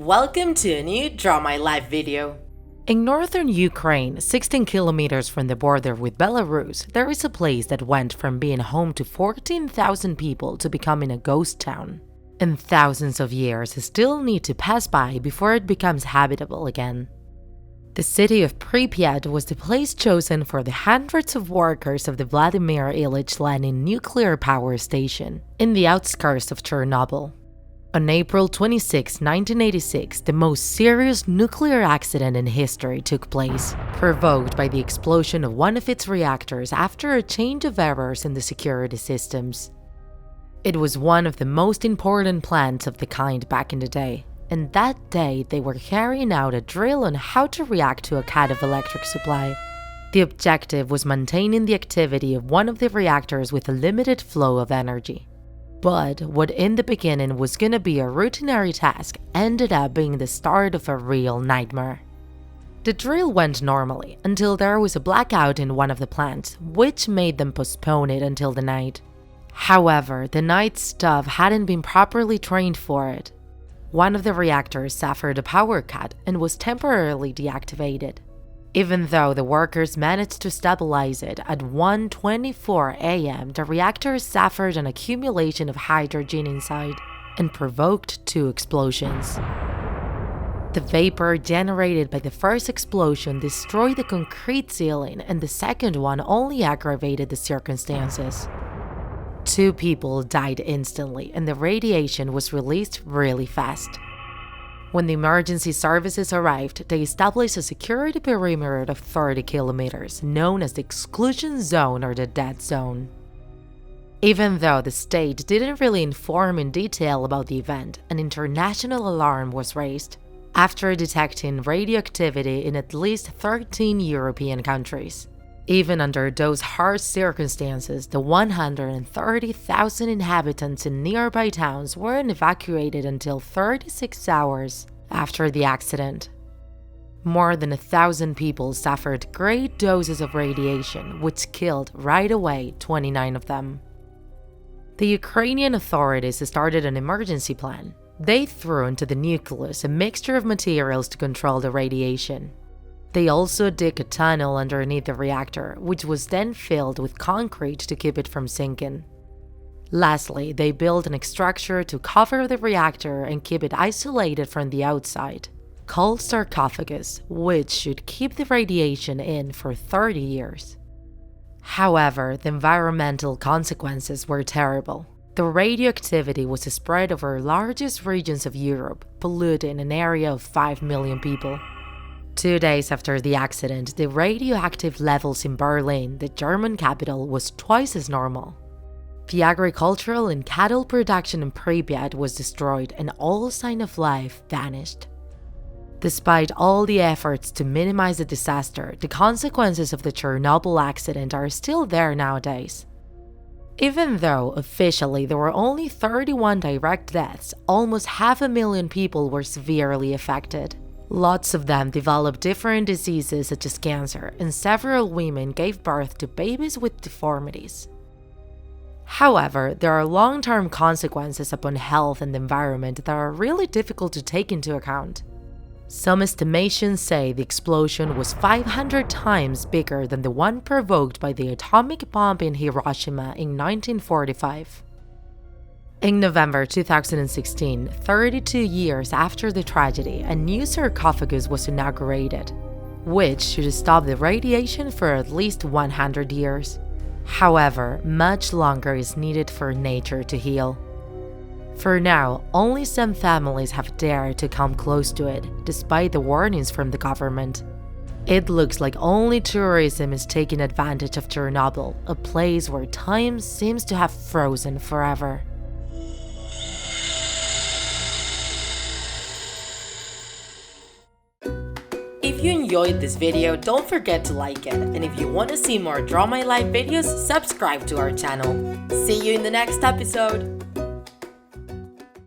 Welcome to a new Draw My Life video. In northern Ukraine, 16 kilometers from the border with Belarus, there is a place that went from being home to 14,000 people to becoming a ghost town. And thousands of years still need to pass by before it becomes habitable again. The city of Pripyat was the place chosen for the hundreds of workers of the Vladimir Ilyich Lenin nuclear power station, in the outskirts of Chernobyl. On April 26, 1986, the most serious nuclear accident in history took place, provoked by the explosion of one of its reactors after a change of errors in the security systems. It was one of the most important plants of the kind back in the day, and that day they were carrying out a drill on how to react to a cut of electric supply. The objective was maintaining the activity of one of the reactors with a limited flow of energy. But what in the beginning was going to be a routinary task ended up being the start of a real nightmare. The drill went normally until there was a blackout in one of the plants, which made them postpone it until the night. However, the night staff hadn't been properly trained for it. One of the reactors suffered a power cut and was temporarily deactivated. Even though the workers managed to stabilize it at 1:24 a.m., the reactor suffered an accumulation of hydrogen inside and provoked two explosions. The vapor generated by the first explosion destroyed the concrete ceiling, and the second one only aggravated the circumstances. Two people died instantly, and the radiation was released really fast. When the emergency services arrived, they established a security perimeter of 30 kilometers, known as the exclusion zone or the dead zone. Even though the state didn't really inform in detail about the event, an international alarm was raised after detecting radioactivity in at least 13 European countries. Even under those harsh circumstances, the 130,000 inhabitants in nearby towns weren't evacuated until 36 hours after the accident. More than 1,000 people suffered great doses of radiation, which killed right away 29 of them. The Ukrainian authorities started an emergency plan. They threw into the nucleus a mixture of materials to control the radiation. They also dug a tunnel underneath the reactor, which was then filled with concrete to keep it from sinking. Lastly, they built an structure to cover the reactor and keep it isolated from the outside, called sarcophagus, which should keep the radiation in for 30 years. However, the environmental consequences were terrible. The radioactivity was spread over largest regions of Europe, polluting an area of 5 million people. 2 days after the accident, the radioactive levels in Berlin, the German capital, was twice as normal. The agricultural and cattle production in Pripyat was destroyed and all sign of life vanished. Despite all the efforts to minimize the disaster, the consequences of the Chernobyl accident are still there nowadays. Even though officially there were only 31 direct deaths, almost 500,000 people were severely affected. Lots of them developed different diseases such as cancer, and several women gave birth to babies with deformities. However, there are long-term consequences upon health and the environment that are really difficult to take into account. Some estimations say the explosion was 500 times bigger than the one provoked by the atomic bomb in Hiroshima in 1945. In November 2016, 32 years after the tragedy, a new sarcophagus was inaugurated, which should stop the radiation for at least 100 years. However, much longer is needed for nature to heal. For now, only some families have dared to come close to it, despite the warnings from the government. It looks like only tourism is taking advantage of Chernobyl, a place where time seems to have frozen forever. If you enjoyed this video, don't forget to like it, and if you want to see more Draw My Life videos, subscribe to our channel. See you in the next episode!